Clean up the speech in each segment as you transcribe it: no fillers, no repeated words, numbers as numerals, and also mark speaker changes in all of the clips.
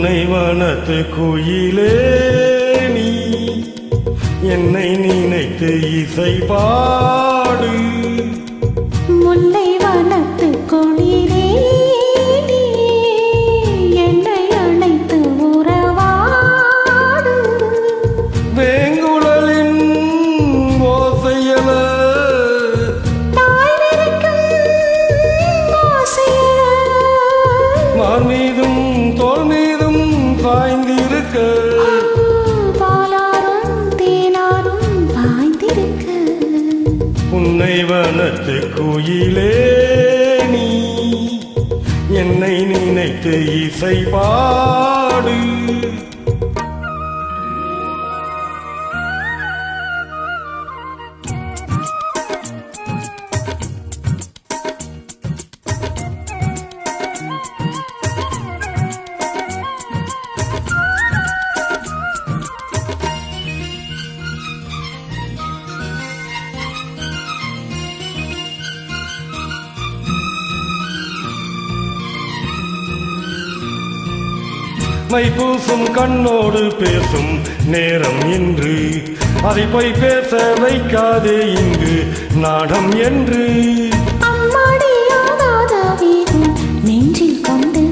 Speaker 1: புன்னை வனத்து குயிலே நீ என்னை நினைத்து இசை பாடு.
Speaker 2: முல்லை வனத்து குளிரே நீ என்னை அழைத்து உறவாடு.
Speaker 1: வேங்குழலின் ஓசையல மார் மீதும் தோல் மீதும் பாய்ந்திருக்க புன்னை வனத்து குயிலே நீ என்னை நினைத்து இசை பாடு. மை பூசும் கண்ணோடு பேசும் நேரம் என்று அதை போய் பேச வைக்காதே இங்கு நாடம் என்று.
Speaker 2: நெஞ்சில் கொண்டு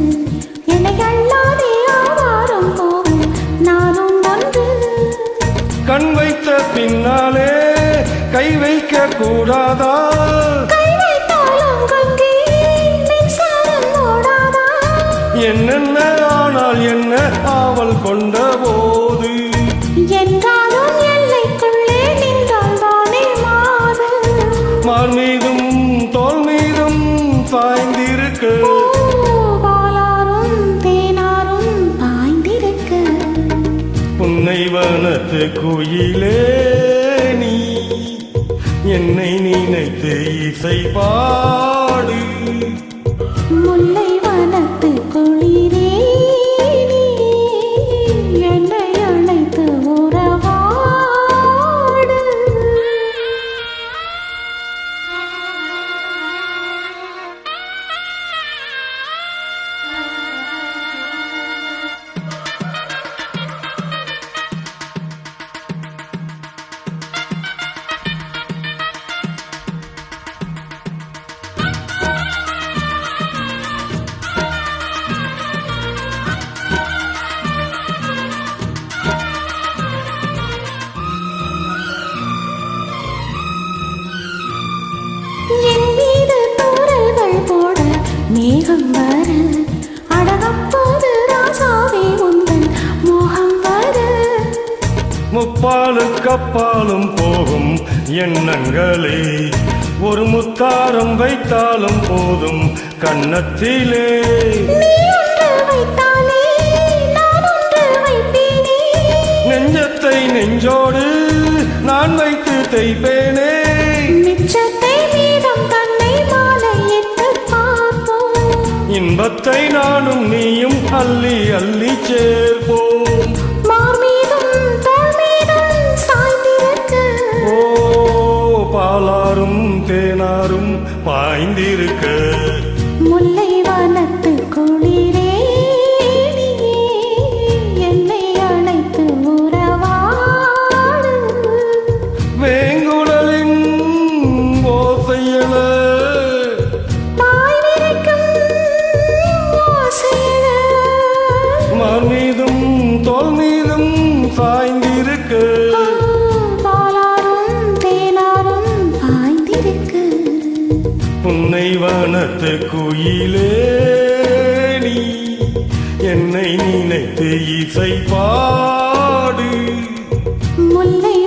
Speaker 2: என்னை அல்லாதே ஆவாரம் போகும் நானும் ஒன்று.
Speaker 1: கண் வைத்த பின்னாலே கை வைக்க கூடாதா? என்னென்ன ஆனால் என்ன ஆவல் கொண்ட போது
Speaker 2: என்றாலும் எல்லைக்குள்ளே நின்றால் தானே மாது.
Speaker 1: மார் மீதும் தோல் மீதும் பாய்ந்திருக்க
Speaker 2: பாலாரும் தேனாரும் பாய்ந்திருக்க
Speaker 1: புன்னை வனத்து குயிலே நீ என்னை நினைத்து இசை பாடு.
Speaker 2: முல்லை வனத்து குளிரே நீ என்னை அழைத்து உறவாடு. என் மீது தூறல்கள் போட மேகம் வர அழகப்போது ராசாவே உந்தன் மோகம் வர.
Speaker 1: முப்பாலுக்கப்பாலும் போகும் எண்ணங்களே ஒரு முத்தாரம் வைத்தாலும் போதும் கன்னத்திலே.
Speaker 2: நீ ஒன்று வைத்தாலே நான் ஒன்று வைப்பேனே.
Speaker 1: நெஞ்சத்தை நெஞ்சோடு நான் வைத்து தைப்பேனே.
Speaker 2: மிச்சத்தை மீதம் தன்னை மாலையிட்டு பார்ப்போம்.
Speaker 1: இன்பத்தை நானும் நீயும் அள்ளி அள்ளி சேர்ப்போம்.
Speaker 2: மார் மீதும் தோள் மீதும் சாய்ந்திருக்க
Speaker 1: ஓ பாலாரும் தேனாரும் பாய்ந்திருக்க
Speaker 2: முல்லை வனத்து குளிரே நீ என்னை அழைத்து உறவாடு.
Speaker 1: வேங்குழலின் ஓசையல மார் மீதும் தோல் மீதும் சாய்ந்திருக்க
Speaker 2: பாலாரும் தேனாரும் பாய்ந்திருக்க
Speaker 1: புன்னை வனத்து குயிலே நீ என்னை நினைத்து இசை பாடு.
Speaker 2: முல்லை